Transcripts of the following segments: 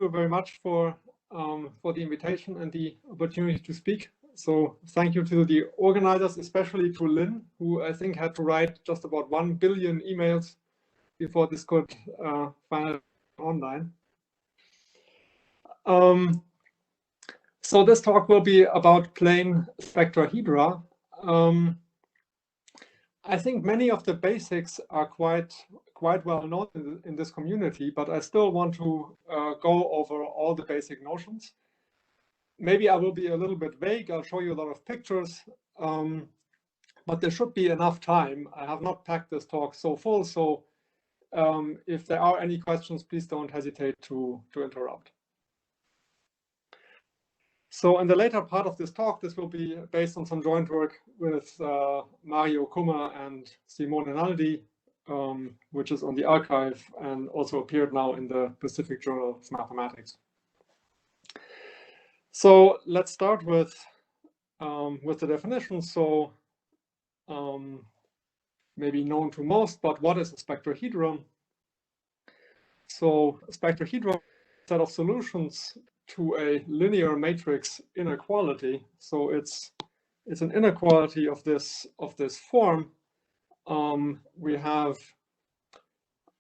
you very much for the invitation and the opportunity to speak. So thank you to the organizers, especially to Lynn, who I think had to write just about 1 billion emails before this could finally be online. So this talk will be about plane spectrahedra. I think many of the basics are quite well known in this community, but I still want to go over all the basic notions. Maybe I will be a little bit vague. I'll show you a lot of pictures, but there should be enough time. I have not packed this talk so full, so if there are any questions, please don't hesitate to interrupt. So in the later part of this talk, this will be based on some joint work with Mario Kummer and Simone Naldi, which is on the archive and also appeared now in the Pacific Journal of Mathematics. So let's start with the definition. So maybe known to most, but what is a spectrohedron? So a spectrohedron is a set of solutions to a linear matrix inequality. So it's an inequality of this form. We have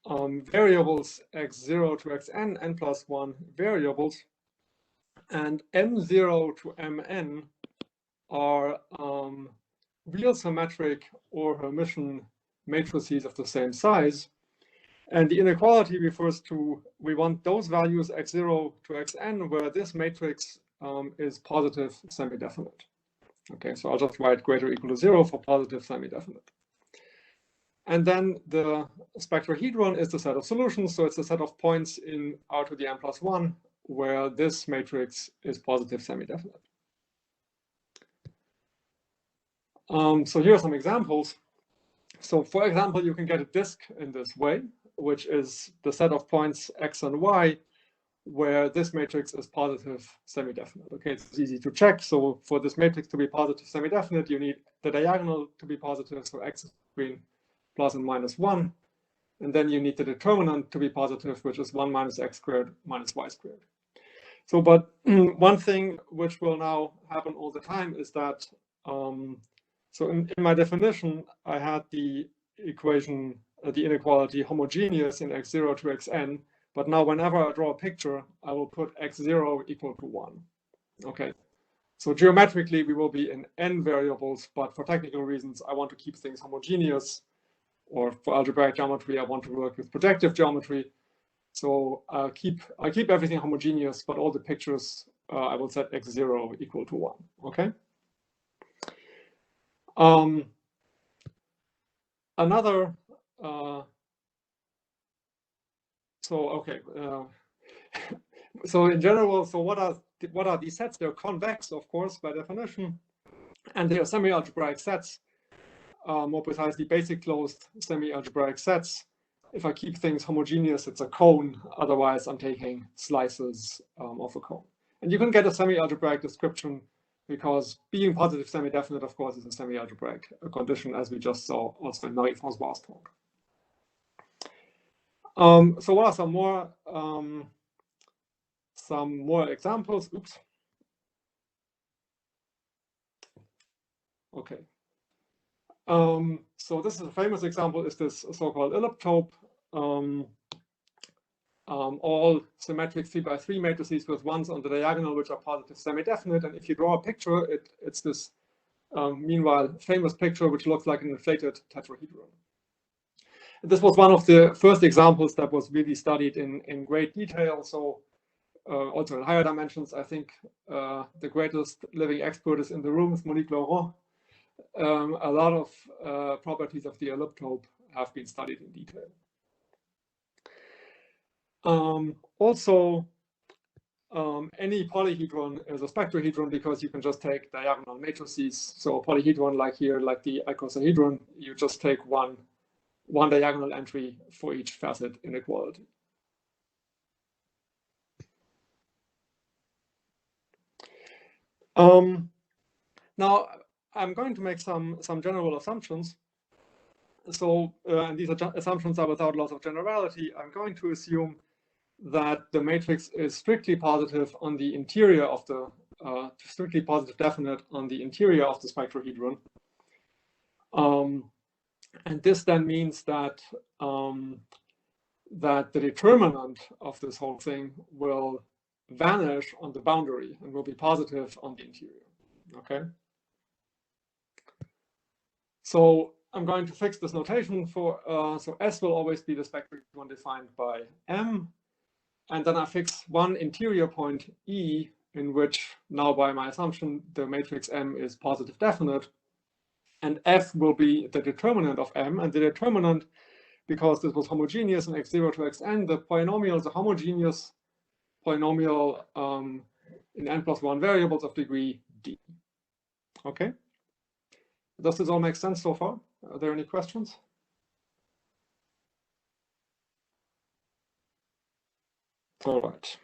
variables x0 to xn, n plus 1 variables, and m0 to mn are real symmetric or Hermitian matrices of the same size. And the inequality refers to, we want those values x0 to xn where this matrix is positive semi-definite. Okay, so I'll just write greater or equal to 0 for positive semi-definite. And then the spectrohedron is the set of solutions. So it's a set of points in R to the n plus 1 where this matrix is positive semi-definite. So here are some examples. So for example, you can get a disk in this way, which is the set of points x and y where this matrix is positive semi-definite. Okay, it's easy to check. So for this matrix to be positive semi-definite, you need the diagonal to be positive, so x is between plus and minus 1. And then you need the determinant to be positive, which is 1 minus x squared minus y squared. So, but one thing which will now happen all the time is that, so in my definition, I had the equation, the inequality homogeneous in x0 to xn, but now whenever I draw a picture, I will put x0 equal to 1. Okay, so geometrically we will be in n variables, but for technical reasons, I want to keep things homogeneous, or for algebraic geometry, I want to work with projective geometry. So I'll keep everything homogeneous, but all the pictures, I will set x0 equal to 1, okay? Another, so in general, so what are these sets? They're convex, of course, by definition, and they are semi-algebraic sets, more precisely basic closed semi-algebraic sets. If I keep things homogeneous, it's a cone. Otherwise, I'm taking slices of a cone. And you can get a semi-algebraic description because being positive semi-definite, of course, is a semi-algebraic condition, as we just saw also in Marie-François' talk. So what are some more examples? Oops. Okay. So this is a famous example, is this so-called elliptope. All symmetric 3×3 matrices with ones on the diagonal, which are positive semi-definite. And if you draw a picture, it's this, meanwhile, famous picture, which looks like an inflated tetrahedron. And this was one of the first examples that was really studied in great detail. So also in higher dimensions, I think the greatest living expert is in the room, is Monique Laurent. A lot of properties of the elliptope have been studied in detail. Also, any polyhedron is a spectrohedron because you can just take diagonal matrices. So a polyhedron like here, like the icosahedron, you just take one diagonal entry for each facet inequality. Now, I'm going to make some general assumptions. So, and these assumptions are without loss of generality. I'm going to assume that the matrix is strictly positive on the interior of the strictly positive definite on the interior of the spectrohedron. And this then means that that the determinant of this whole thing will vanish on the boundary and will be positive on the interior. Okay. So I'm going to fix this notation for so S will always be the spectrohedron defined by M, and then I fix one interior point E, in which now by my assumption the matrix M is positive definite, and F will be the determinant of M, and the determinant, because this was homogeneous in x0 to xn, the polynomial is a homogeneous polynomial in n+1 variables of degree d. Okay? Does this all make sense so far? Are there any questions? All right.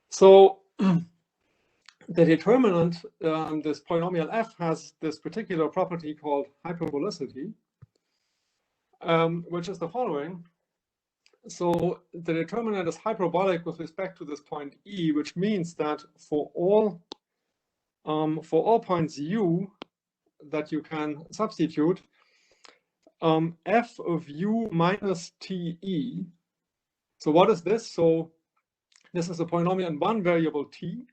So the determinant, this polynomial f, has this particular property called hyperbolicity, which is the following. So the determinant is hyperbolic with respect to this point E, which means that for all points u that you can substitute, f of u minus te. So what is this? So this is a polynomial in one variable t,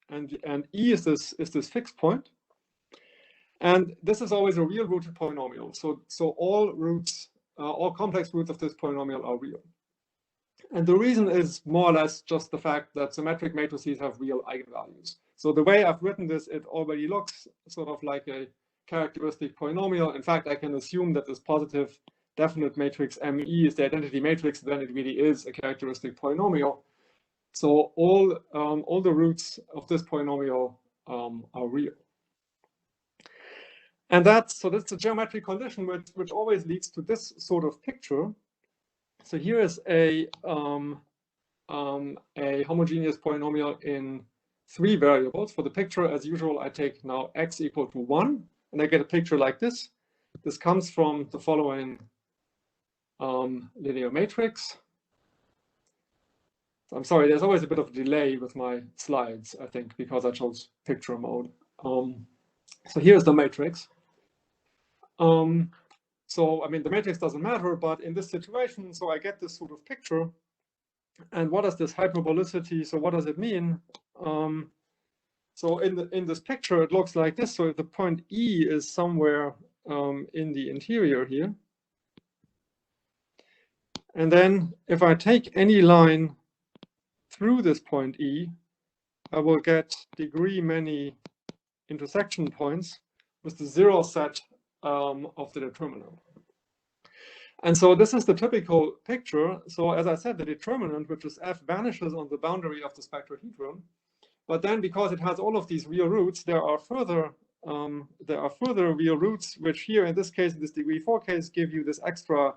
and e is this fixed point, and this is always a real rooted polynomial. So all roots, all complex roots of this polynomial are real. And the reason is more or less just the fact that symmetric matrices have real eigenvalues. So the way I've written this, it already looks sort of like a characteristic polynomial. In fact, I can assume that this positive definite matrix ME is the identity matrix, then it really is a characteristic polynomial. So all the roots of this polynomial are real. And that's a geometric condition which always leads to this sort of picture. So here is a homogeneous polynomial in 3 variables. For the picture, as usual, I take now x equal to 1, and I get a picture like this. This comes from the following linear matrix. So I'm sorry, there's always a bit of delay with my slides, I think, because I chose picture mode. So here's the matrix. So, I mean, the matrix doesn't matter, but in this situation, so I get this sort of picture. And what is this hyperbolicity? So what does it mean? So in this picture, it looks like this. So if the point E is somewhere in the interior here, and then if I take any line through this point E, I will get degree many intersection points with the 0 set of the determinant. And so this is the typical picture. So as I said, the determinant, which is f, vanishes on the boundary of the spectrohedron. But then, because it has all of these real roots, there are further real roots, which here in this case, in this degree 4 case, give you this extra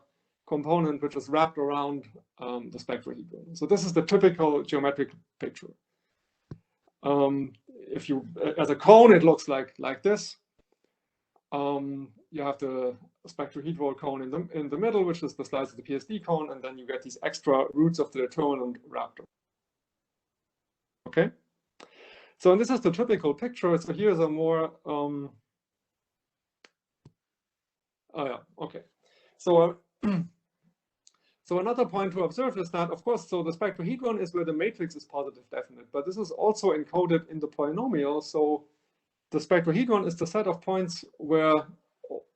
component which is wrapped around the spectrohedron. So this is the typical geometric picture. If you, as a cone, it looks like this. You have the spectrohedral cone in the middle, which is the slice of the PSD cone, and then you get these extra roots of the determinant wrapped. Okay. So and this is the typical picture. So here's a more oh yeah, okay. So so another point to observe is that, of course, so the spectrohedron is where the matrix is positive definite, but this is also encoded in the polynomial. So the spectrohedron is the set of points where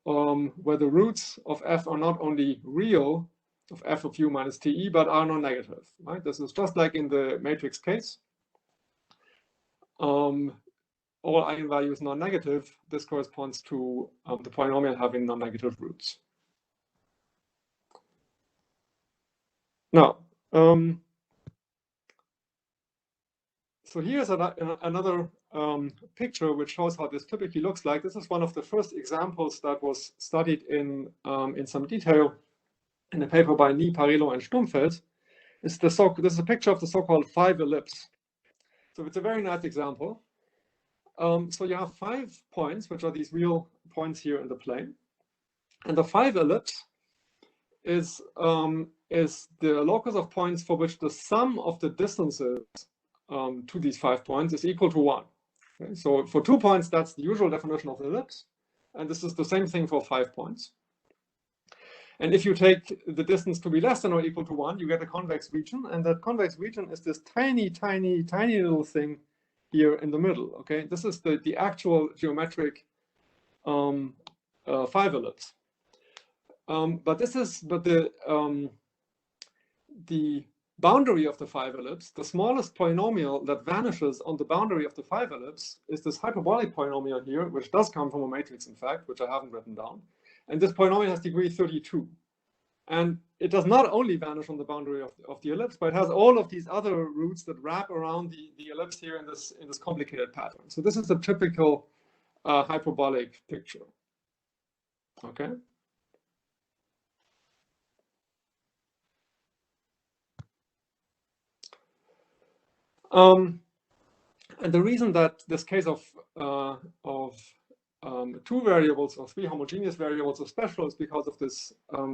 the roots of f are not only real, of f of u minus te, but are non-negative. Right? This is just like in the matrix case. All eigenvalues non-negative. This corresponds to the polynomial having non-negative roots. Now, so here's another picture which shows how this typically looks like. This is one of the first examples that was studied in some detail in a paper by Nie, Parello, and Sturmfeld. This is a picture of the so-called 5 ellipse. So it's a very nice example. So you have 5 points, which are these real points here in the plane. And the 5 ellipse is the locus of points for which the sum of the distances to these 5 points is equal to 1. Okay? So for 2 points, that's the usual definition of the ellipse. And this is the same thing for 5 points. And if you take the distance to be less than or equal to 1, you get a convex region. And that convex region is this tiny, tiny, tiny little thing here in the middle. Okay, this is the actual geometric 5 ellipse. But the boundary of the 5 ellipse, the smallest polynomial that vanishes on the boundary of the 5 ellipse is this hyperbolic polynomial here, which does come from a matrix, in fact, which I haven't written down. And this polynomial has degree 32. And it does not only vanish on the boundary of the ellipse, but it has all of these other roots that wrap around the ellipse here in this complicated pattern. So this is a typical hyperbolic picture. Okay. And the reason that this case of 2 variables or 3 homogeneous variables is special is because of this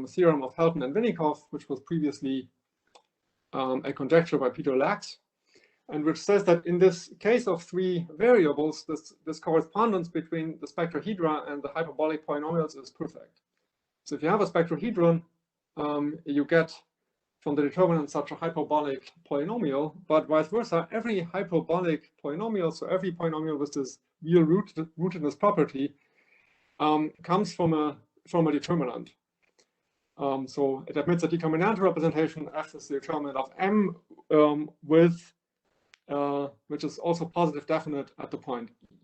theorem of Helton and Vinikov, which was previously a conjecture by Peter Lax, and which says that in this case of 3 variables, this correspondence between the spectrahedra and the hyperbolic polynomials is perfect. So if you have a spectrohedron, you get from the determinant such a hyperbolic polynomial, but vice versa, every hyperbolic polynomial, so every polynomial with this real rootedness property, comes from a determinant. So it admits a determinant representation. F is the determinant of M which is also positive definite at the point E.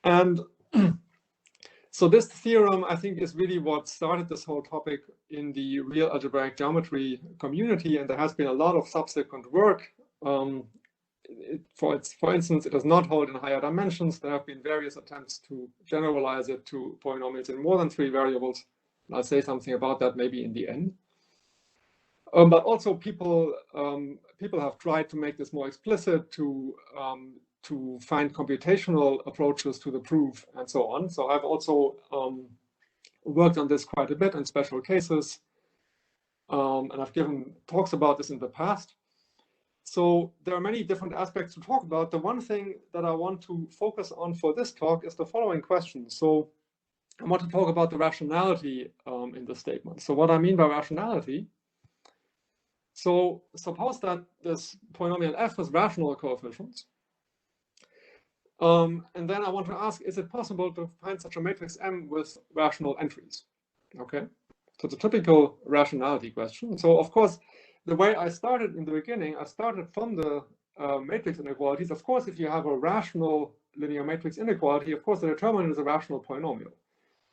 And so this theorem, I think, is really what started this whole topic in the real algebraic geometry community, and there has been a lot of subsequent work. For instance, it does not hold in higher dimensions. There have been various attempts to generalize it to polynomials in more than 3 variables. And I'll say something about that maybe in the end. But also people have tried to make this more explicit, to find computational approaches to the proof and so on. So I've also worked on this quite a bit in special cases, and I've given talks about this in the past. So there are many different aspects to talk about. The one thing that I want to focus on for this talk is the following question. So I want to talk about the rationality in the statement. So what I mean by rationality, so suppose that this polynomial f has rational coefficients. And then I want to ask, is it possible to find such a matrix M with rational entries? Okay, so it's a typical rationality question. So of course, the way I started in the beginning, I started from the matrix inequalities. Of course, if you have a rational linear matrix inequality, of course, the determinant is a rational polynomial.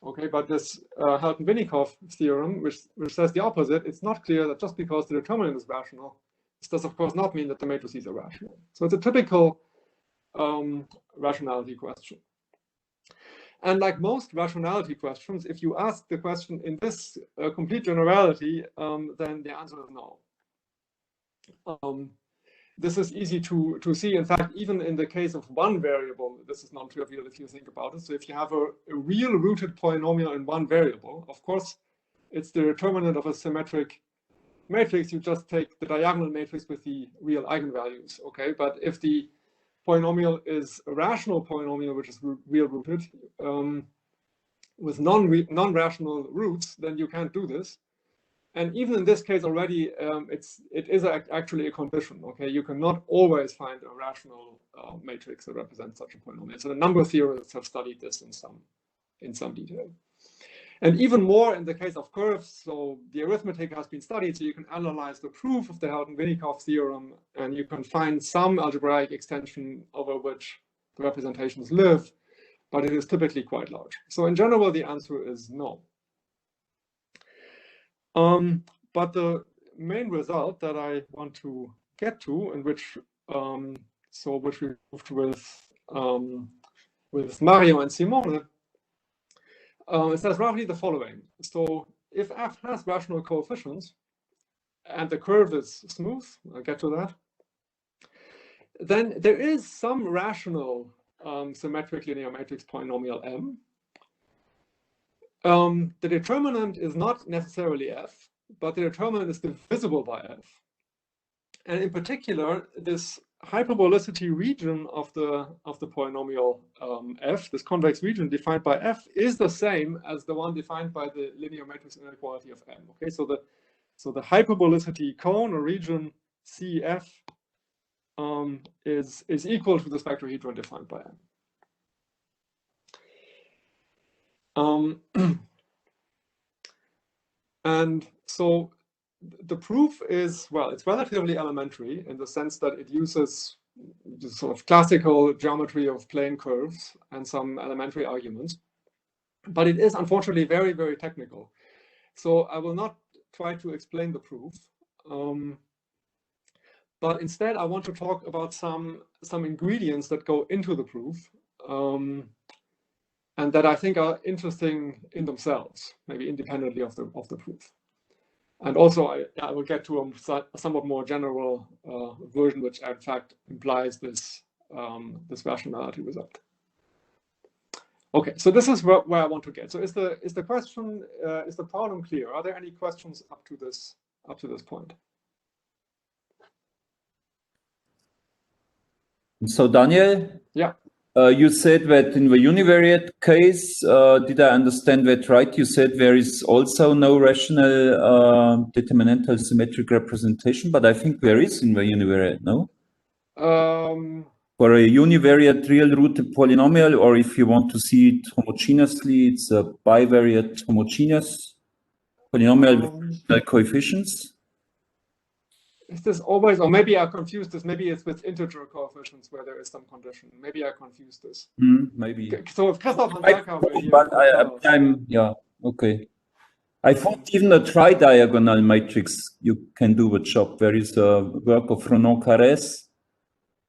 Okay, but this Helton-Vinikov theorem, which says the opposite, it's not clear that just because the determinant is rational, this does of course not mean that the matrices are rational. So it's a typical rationality question. And like most rationality questions, if you ask the question in this complete generality, then the answer is no. This is easy to see. In fact, even in the case of 1 variable, this is non-trivial if you think about it. So if you have a real rooted polynomial in 1 variable, of course, it's the determinant of a symmetric matrix. You just take the diagonal matrix with the real eigenvalues, okay? But if the polynomial is a rational polynomial, which is real rooted, with non-rational roots, then you can't do this. And even in this case already, it is actually a condition. Okay, you cannot always find a rational matrix that represents such a polynomial. So a number of theorists have studied this in some detail. And even more in the case of curves, so the arithmetic has been studied, so you can analyze the proof of the Helton-Vinikov theorem, and you can find some algebraic extension over which the representations live, but it is typically quite large. So in general, the answer is no. But the main result that I want to get to, and which we moved with Mario and Simone, it says roughly the following. So if f has rational coefficients and the curve is smooth, I'll get to that, then there is some rational symmetric linear matrix polynomial M. The determinant is not necessarily f, but the determinant is divisible by f. And in particular, this hyperbolicity region of the polynomial f, this convex region defined by f, is the same as the one defined by the linear matrix inequality of M. Okay, so the hyperbolicity cone or region CF is equal to the spectrohedron defined by M. And so the proof is, well, it's relatively elementary in the sense that it uses the sort of classical geometry of plane curves and some elementary arguments, but it is unfortunately very, very technical. So I will not try to explain the proof, but instead I want to talk about some ingredients that go into the proof, and that I think are interesting in themselves, maybe independently of the proof. And also, I will get to a somewhat more general version, which in fact implies this rationality result. Okay, so this is where I want to get. So is the question, is the problem clear? Are there any questions up to this point? So Daniel, yeah, you said that in the univariate case, did I understand that right? You said there is also no rational determinantal symmetric representation, but I think there is in the univariate, no? For a univariate real-rooted polynomial, or if you want to see it homogeneously, it's a bivariate homogeneous polynomial with coefficients. Is this always, or maybe I confused this, maybe it's with integer coefficients where there is some condition. Maybe I confused this. Maybe. So if Christoph and Berka were here, but yeah, okay. I thought even a tri-diagonal matrix, you can do the job. There is a work of Renaud Carrès,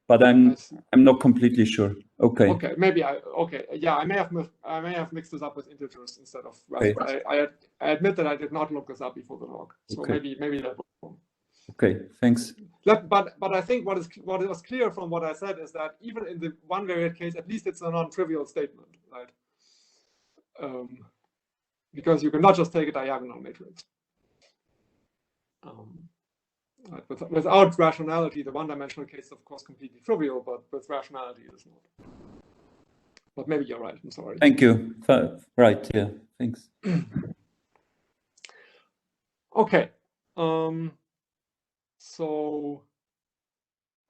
but I'm not completely sure. Okay. Okay, maybe yeah, I may have mixed this up with integers instead of. Okay. I admit that I did not look this up before the log, so maybe that was wrong. Okay, thanks. But I think what was clear from what I said is that even in the one variate case, at least it's a non-trivial statement, right? Because you cannot just take a diagonal matrix. Right. Without rationality, the one-dimensional case is of course completely trivial, but with rationality it is not. But maybe you're right. I'm sorry. Thank you. Right. Yeah. Thanks. Okay. So,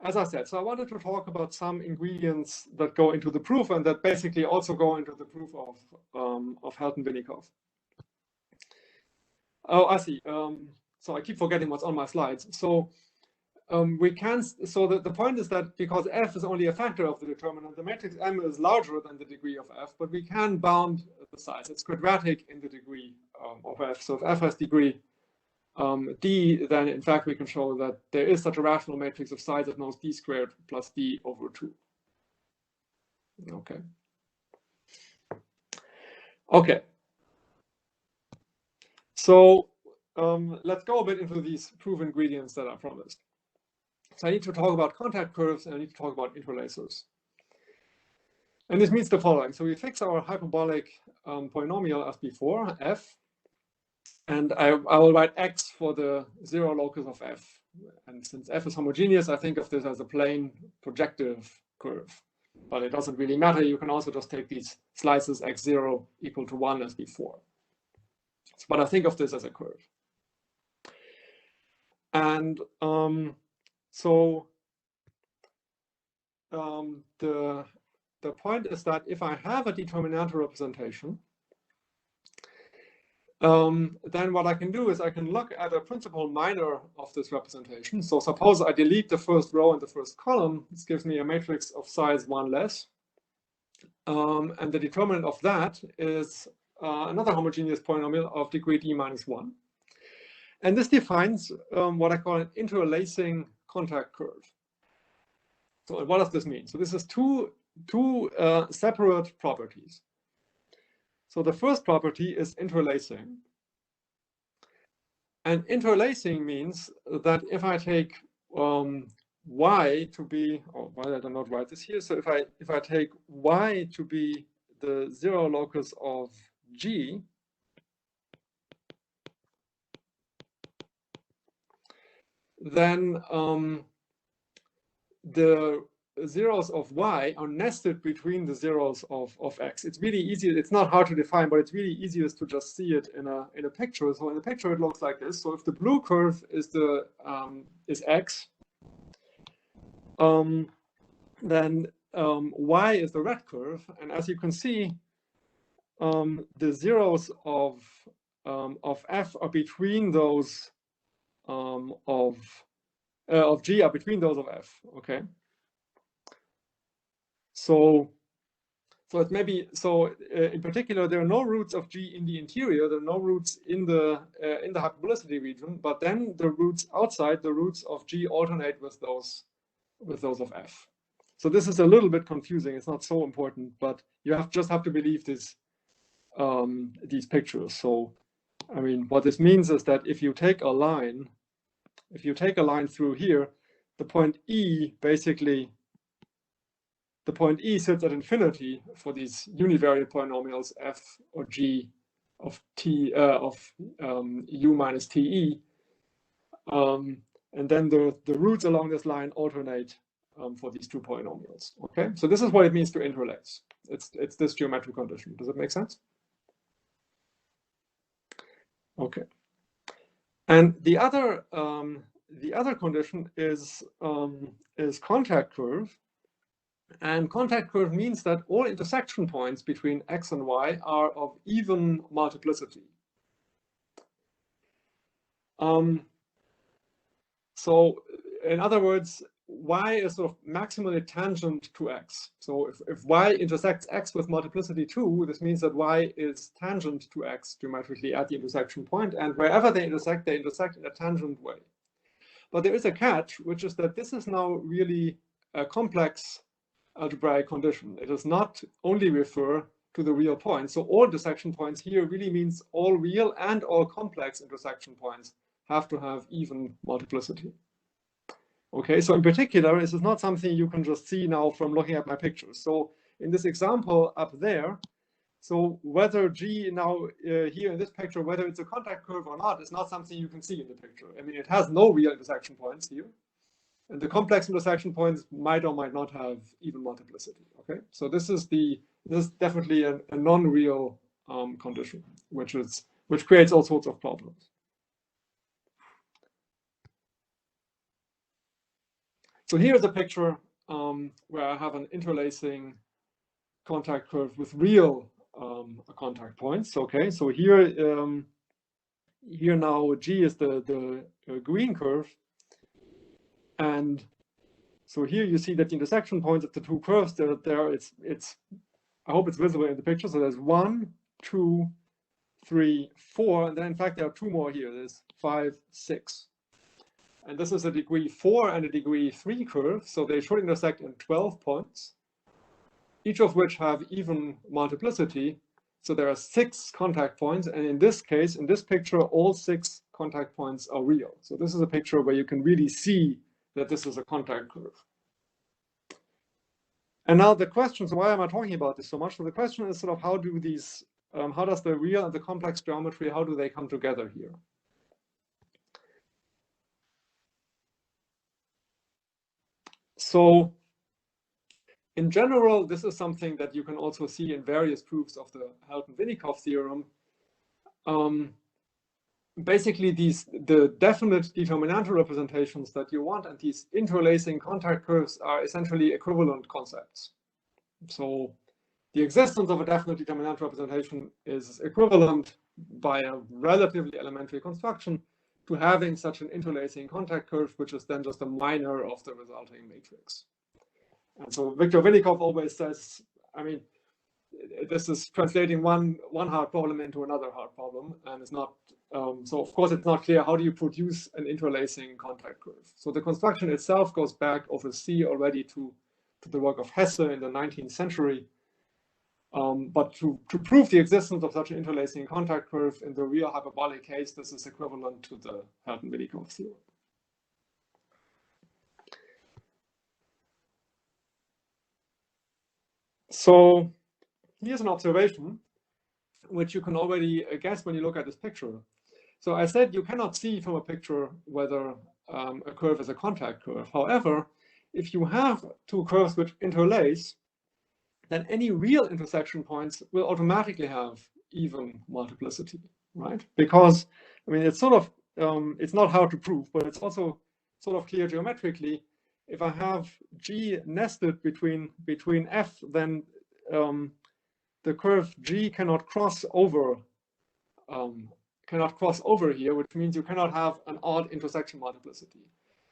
as I said, so I wanted to talk about some ingredients that go into the proof and that basically also go into the proof of Helton-Vinikov. Oh, I see. So I keep forgetting what's on my slides. So the point is that because f is only a factor of the determinant, the matrix M is larger than the degree of f, but we can bound the size. It's quadratic in the degree of f. So if f has degree d, then in fact we can show that there is such a rational matrix of size that knows d squared plus d over 2. Okay. Okay. So let's go a bit into these proof ingredients that are promised. So I need to talk about contact curves and I need to talk about interlacers. And this means the following. So we fix our hyperbolic polynomial as before, f. And I will write x for the zero locus of f. And since f is homogeneous, I think of this as a plane projective curve. But it doesn't really matter. You can also just take these slices x0 equal to 1 as before. But I think of this as a curve. And the point is that if I have a determinantal representation, then what I can do is I can look at a principal minor of this representation. So suppose I delete the first row and the first column. This gives me a matrix of size 1 less. And the determinant of that is another homogeneous polynomial of degree d minus 1. And this defines what I call an interlacing contact curve. So what does this mean? So this is two separate properties. So the first property is interlacing. And interlacing means that if I take y to be, oh, why did I not write this here? So if I take y to be the zero locus of G, then the zeros of y are nested between the zeros of x. It's really easy. It's not hard to define, but it's really easiest to just see it in a picture. So in the picture, it looks like this. So if the blue curve is is x, then y is the red curve, and as you can see, the zeros of f are between those of g are between those of f. Okay. So it may be in particular there are no roots of g in the interior. There are no roots in the hyperbolicity region, but then the roots outside, the roots of g alternate with those of f. So this is a little bit confusing. It's not so important, but you just have to believe these pictures. So I mean, what this means is that if you take a line through here, the point E basically. The point E sits at infinity for these univariate polynomials f or g of t u minus te, and then the roots along this line alternate for these two polynomials. Okay, so this is what it means to interlace. It's this geometric condition. Does it make sense? Okay, and the other condition is contact curve. And contact curve means that all intersection points between x and y are of even multiplicity. So in other words, y is sort of maximally tangent to x. So if y intersects x with multiplicity 2, this means that y is tangent to x geometrically at the intersection point, and wherever they intersect in a tangent way. But there is a catch, which is that this is now really a complex algebraic condition. It does not only refer to the real points. So all intersection points here really means all real and all complex intersection points have to have even multiplicity. Okay, so in particular, this is not something you can just see now from looking at my pictures. So in this example up there, so whether G now here in this picture, whether it's a contact curve or not, is not something you can see in the picture. I mean, it has no real intersection points here. And the complex intersection points might or might not have even multiplicity. Okay, so this is definitely a non-real condition, which creates all sorts of problems. So here's a picture where I have an interlacing contact curve with real contact points. Okay, so here now G is the green curve. And so here you see that the intersection points of the two curves, I hope it's visible in the picture. So there's 1, 2, 3, 4, and then in fact there are two more here. There's 5, 6. And this is a degree 4 and a degree 3 curve. So they should intersect in 12 points, each of which have even multiplicity. So there are 6 contact points. And in this case, in this picture, all 6 contact points are real. So this is a picture where you can really see that this is a contact curve. And now the question, so why am I talking about this so much? So the question is sort of how does the real and the complex geometry, how do they come together here? So in general, this is something that you can also see in various proofs of the Helton-Vinikov theorem. Basically, the definite determinantal representations that you want and these interlacing contact curves are essentially equivalent concepts. So the existence of a definite determinantal representation is equivalent by a relatively elementary construction to having such an interlacing contact curve, which is then just a minor of the resulting matrix. And so Victor Vinikov always says, I mean, this is translating one hard problem into another hard problem, and it's not so of course it's not clear how do you produce an interlacing contact curve. So the construction itself goes back over C already to the work of Hesse in the 19th century. But to prove the existence of such an interlacing contact curve in the real hyperbolic case, this is equivalent to the Hardened-Vinikov theorem. So here's an observation, which you can already guess when you look at this picture. So I said you cannot see from a picture whether a curve as a contact curve. However, if you have two curves which interlace, then any real intersection points will automatically have even multiplicity, right? Because, I mean, it's sort of, it's not hard to prove, but it's also sort of clear geometrically. If I have G nested between F, then the curve G cannot cross over here, which means you cannot have an odd intersection multiplicity.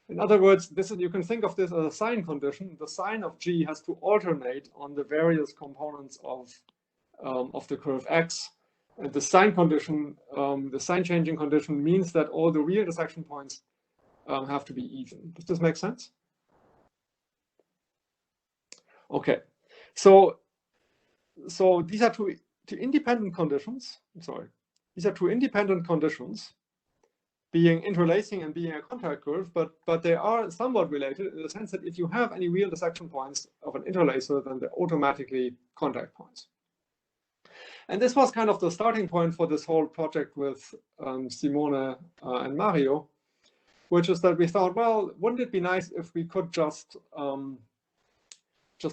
In other words, you can think of this as a sign condition. The sign of G has to alternate on the various components of the curve X. And the sign condition, the sign changing condition means that all the real intersection points have to be even. Does this make sense? Okay, so these are two independent conditions. Sorry, these are two independent conditions, being interlacing and being a contact curve, but they are somewhat related in the sense that if you have any real intersection points of an interlacer, then they're automatically contact points. And this was kind of the starting point for this whole project with Simone and Mario, which is that we thought, well, wouldn't it be nice if we could just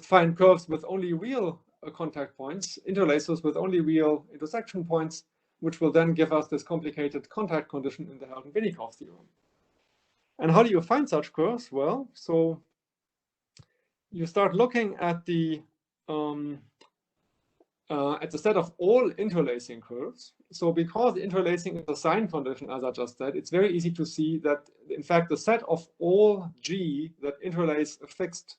find curves with only real contact points, interlacers with only real intersection points, which will then give us this complicated contact condition in the Helton-Vinikov theorem. And how do you find such curves? Well, so you start looking at the set of all interlacing curves. So because interlacing is a sign condition, as I just said, it's very easy to see that, in fact, the set of all G that interlace a fixed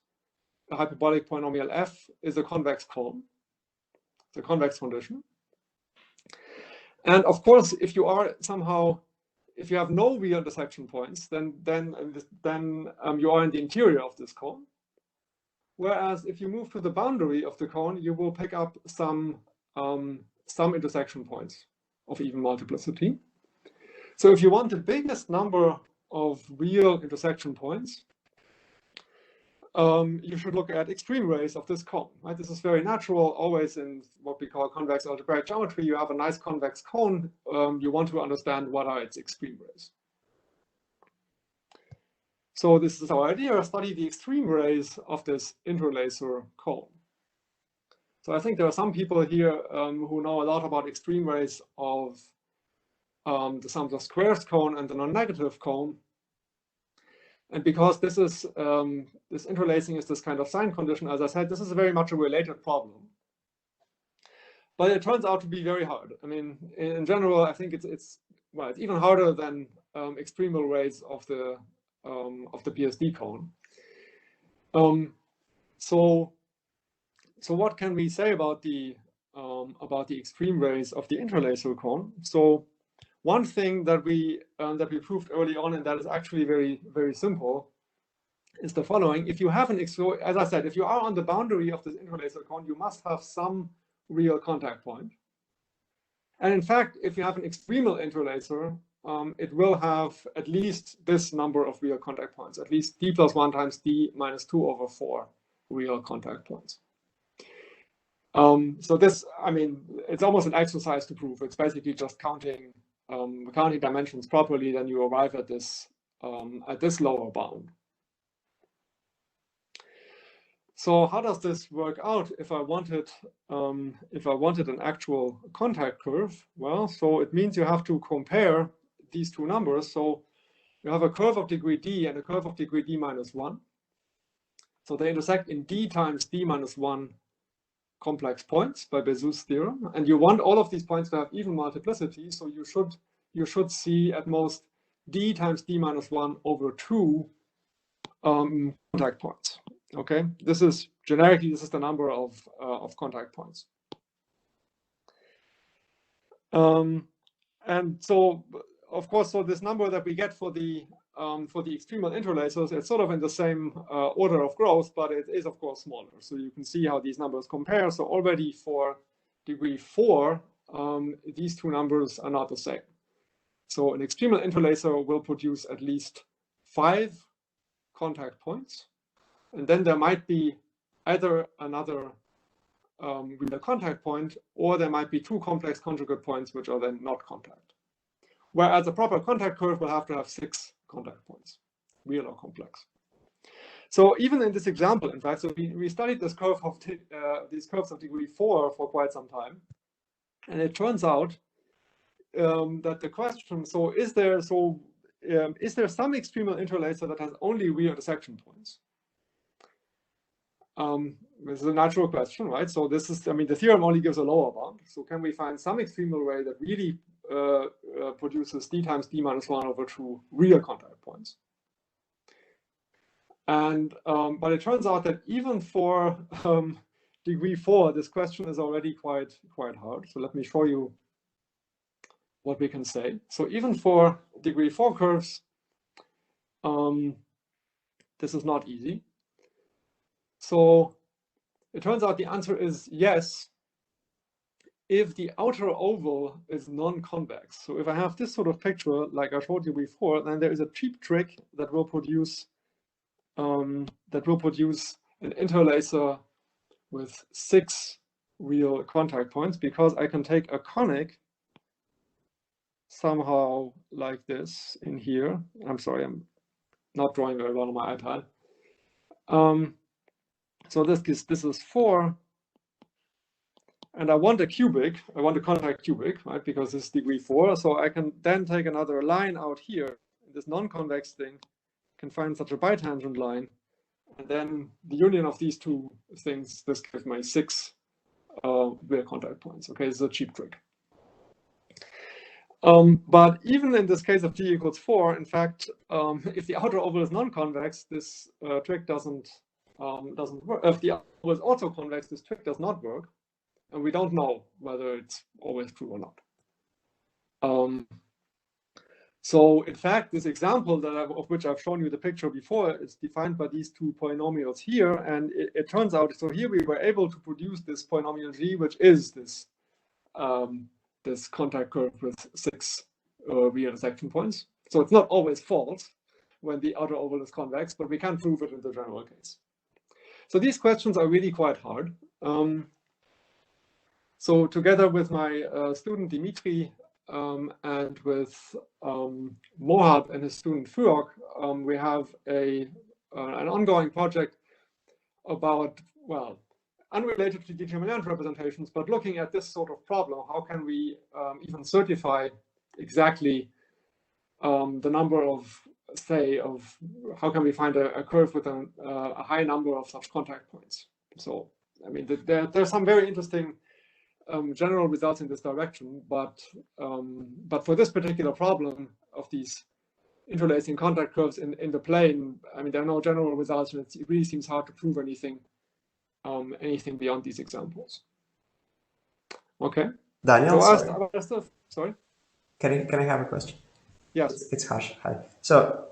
hyperbolic polynomial F is a convex cone, the convex condition. And of course, if you are somehow, if you have no real intersection points, then you are in the interior of this cone. Whereas if you move to the boundary of the cone, you will pick up some intersection points of even multiplicity. So if you want the biggest number of real intersection points, you should look at extreme rays of this cone, right? This is very natural. Always in what we call convex algebraic geometry, you have a nice convex cone. You want to understand what are its extreme rays. So this is our idea: study the extreme rays of this interlacer cone. So I think there are some people here who know a lot about extreme rays of the sums of squares cone and the non-negative cone. And because this is this interlacing is this kind of sign condition, as I said, this is very much a related problem. But it turns out to be very hard. I mean, in general, I think it's even harder than extremal rays of the PSD cone. So what can we say about the extreme rays of the interlacer cone? So one thing that we proved early on, and that is actually very, very simple, is the following: if you have as I said, if you are on the boundary of this interlacer cone, you must have some real contact point. And in fact, if you have an extremal interlacer, it will have at least this number of real contact points, at least d plus 1 times d minus 2 over 4 real contact points. So this, I mean, it's almost an exercise to prove. It's basically just counting dimensions properly, then you arrive at this lower bound. So how does this work out if I wanted an actual contact curve? Well, so it means you have to compare these two numbers. So you have a curve of degree d and a curve of degree d minus 1. So they intersect in d times d minus 1 complex points by Bezout's theorem, and you want all of these points to have even multiplicity. So you should see at most d times d minus 1 over 2 contact points. Okay, this is generically, this is the number of contact points. And so, of course, so this number that we get for the extremal interlacers, it's sort of in the same order of growth, but it is of course smaller. So you can see how these numbers compare. So already for degree 4, these two numbers are not the same. So an extremal interlacer will produce at least 5 contact points. And then there might be either another real contact point, or there might be 2 complex conjugate points, which are then not contact. Whereas a proper contact curve will have to have 6 contact points. real or complex. So even in this example, in fact, so we studied this curve of these curves of degree 4 for quite some time, and it turns out that the question, so is there some extremal interlacer that has only real intersection points? This is a natural question, right? So this is, I mean, the theorem only gives a lower bound. So can we find some extremal array that really produces d times d minus 1 over 2 real contact points? And but it turns out that even for degree 4, this question is already quite hard. So let me show you what we can say. So even for degree 4 curves, this is not easy. So it turns out the answer is yes, if the outer oval is non-convex. So if I have this sort of picture, like I showed you before, then there is a cheap trick that will produce an interlacer with 6 real contact points, because I can take a conic somehow like this in here. I'm sorry, I'm not drawing very well on my iPad. So this is 4, and I want a cubic. I want a contact cubic, right? Because this is degree 4. So I can then take another line out here. This non-convex thing can find such a bitangent line, and then the union of these two things, this gives me 6 real contact points. Okay, this is a cheap trick. But even in this case of g equals 4, in fact, if the outer oval is non-convex, this trick doesn't work. If the oval is also convex, this trick does not work, and we don't know whether it's always true or not. So in fact, this example that of which I've shown you the picture before is defined by these two polynomials here, and it turns out, so here we were able to produce this polynomial g, which is this this contact curve with 6 real intersection points. So it's not always false when the outer oval is convex, but we can prove it in the general case. So these questions are really quite hard. So together with my student Dimitri and with Mohab and his student Fuok, we have an ongoing project about, well, unrelated to determinant representations, but looking at this sort of problem. How can we even certify exactly the number of, say, how can we find a curve with a high number of such contact points? So, I mean, there's some very interesting general results in this direction, but for this particular problem of these interlacing contact curves in the plane, I mean, there are no general results, and it really seems hard to prove anything beyond these examples. Okay. Daniel, so sorry. Can I have a question? Yes. It's Harsh. Hi. So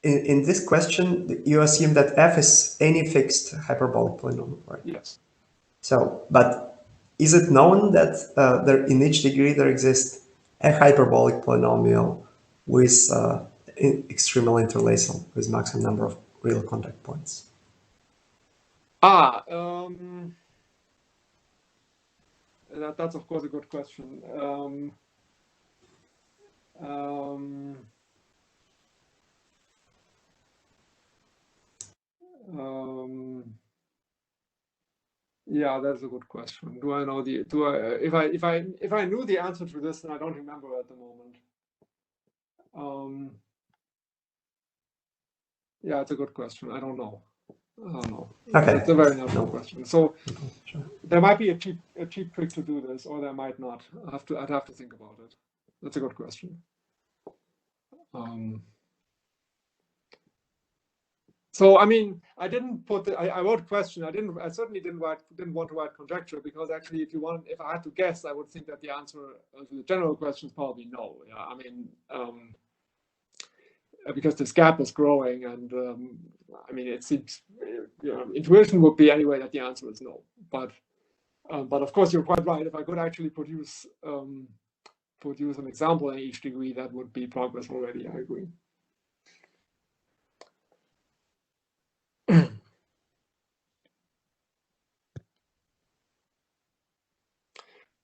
in this question, you assume that f is any fixed hyperbolic polynomial, right? Yes. So, but is it known that there in each degree there exists a hyperbolic polynomial with extremal interlacing with maximum number of real contact points? That's of course a good question. Yeah, that's a good question. Do I know if I knew the answer to this, then I don't remember at the moment. Yeah, it's a good question. I don't know. Okay. It's a very natural question. So there might be a cheap trick to do this, or there might not. I'd have to think about it. That's a good question. So I mean, I didn't put I wrote question. I certainly didn't want to write conjecture, because actually, if I had to guess, I would think that the answer to the general question is probably no. Yeah, I mean, because this gap is growing, and I mean, it seems, intuition would be anyway that the answer is no. But of course, you're quite right. If I could actually produce an example in each degree, that would be progress already. I agree.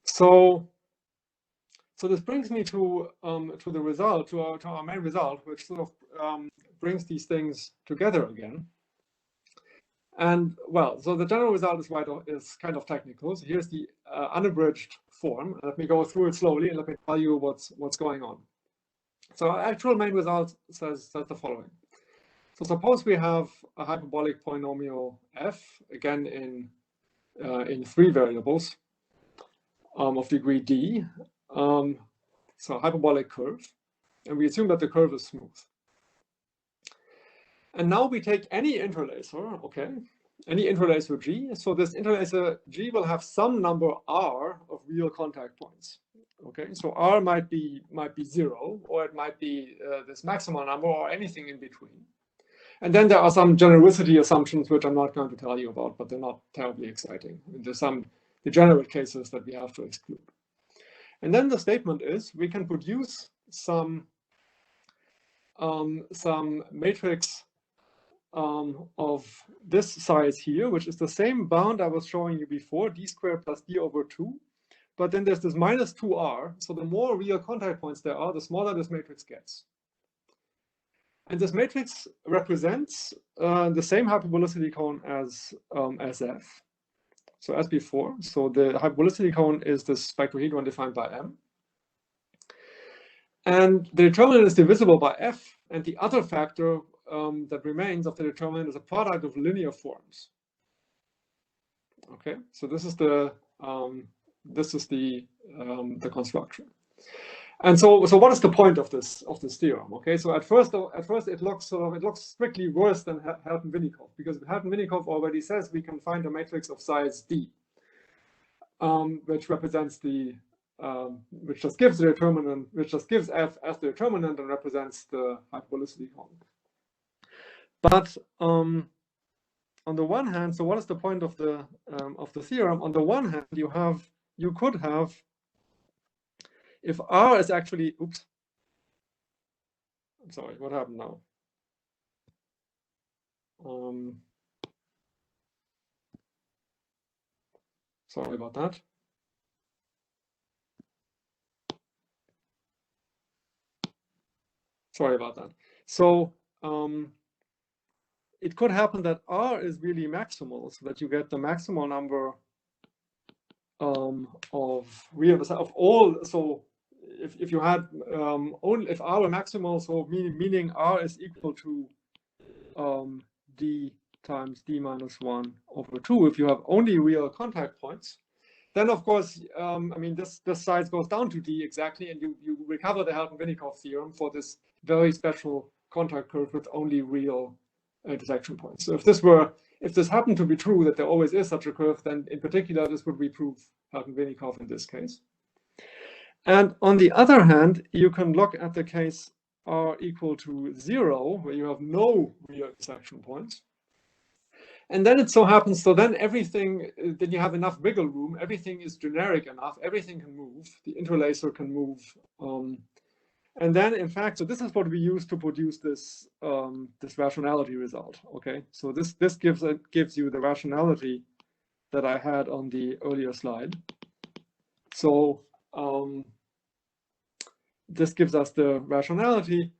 So So this brings me to the result, to our main result, which sort of brings these things together again. And well, so the general result is kind of technical. So here's the unabridged form. Let me go through it slowly and let me tell you what's going on. So our actual main result says the following. So suppose we have a hyperbolic polynomial f, again in 3 variables of degree d. So hyperbolic curve, and we assume that the curve is smooth. And now we take any interlacer, okay, any interlacer G. So this interlacer G will have some number R of real contact points. Okay, so R might be 0, or it might be this maximal number, or anything in between. And then there are some genericity assumptions which I'm not going to tell you about, but they're not terribly exciting. There's some degenerate cases that we have to exclude. And then the statement is we can produce some matrix of this size here, which is the same bound I was showing you before, d squared plus d over 2. But then there's this minus 2r. So the more real contact points there are, the smaller this matrix gets. And this matrix represents the same hyperbolicity cone as F. So as before, so the hyperbolicity cone is the spectrohedron defined by M. And the determinant is divisible by F, and the other factor that remains of the determinant is a product of linear forms. Okay, so this is the construction. And so what is the point of this theorem? Okay, so at first it looks strictly worse than Helton-Vinikov, because Helton-Vinikov already says we can find a matrix of size D, which represents the which just gives the determinant, which just gives F as the determinant and represents the hyperbolicity cone. But on the one hand, so what is the point of the theorem? On the one hand, you could have, if R is actually, oops, I'm sorry, what happened now? Sorry about that. Sorry about that. So it could happen that R is really maximal, so that you get the maximal number of all. So if you had only if R were maximal, so meaning R is equal to D times D minus 1 over 2. If you have only real contact points, then of course, I mean, this size goes down to D exactly, and you recover the Helton-Vinikov theorem for this very special contact curve with only real intersection points. So if this happened to be true, that there always is such a curve, then in particular this would reprove Helton-Vinikov in this case. And on the other hand, you can look at the case R equal to 0, where you have no real intersection points. And then it so happens, so then everything, then you have enough wiggle room, everything is generic enough, everything can move, the interlacer can move. And then in fact, so this is what we use to produce this this rationality result. Okay, so this gives you the rationality that I had on the earlier slide. So this gives us the rationality.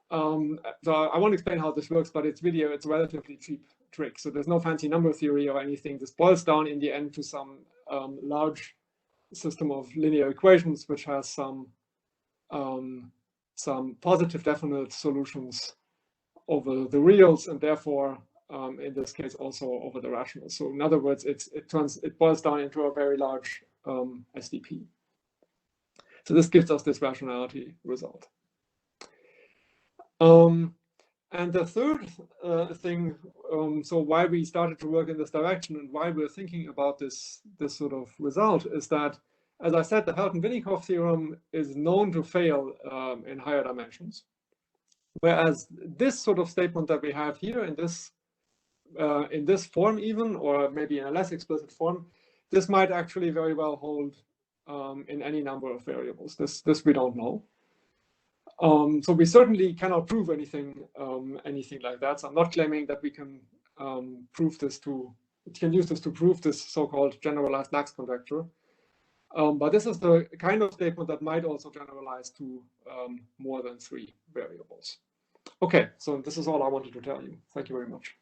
So I won't explain how this works, but it's a relatively cheap trick. So there's no fancy number theory or anything. This boils down in the end to some large system of linear equations, which has some positive definite solutions over the reals, and therefore in this case also over the rationals. So in other words, it boils down into a very large SDP. So this gives us this rationality result. And the third thing, so why we started to work in this direction and why we're thinking about this sort of result is that, as I said, the Helton-Vinikov theorem is known to fail in higher dimensions. Whereas this sort of statement that we have here in this form even, or maybe in a less explicit form, this might actually very well hold in any number of variables. This we don't know. So we certainly cannot prove anything like that. So I'm not claiming that we can use this to prove this so-called generalized Lax conjecture. But this is the kind of statement that might also generalize to more than 3 variables. Okay, so this is all I wanted to tell you. Thank you very much.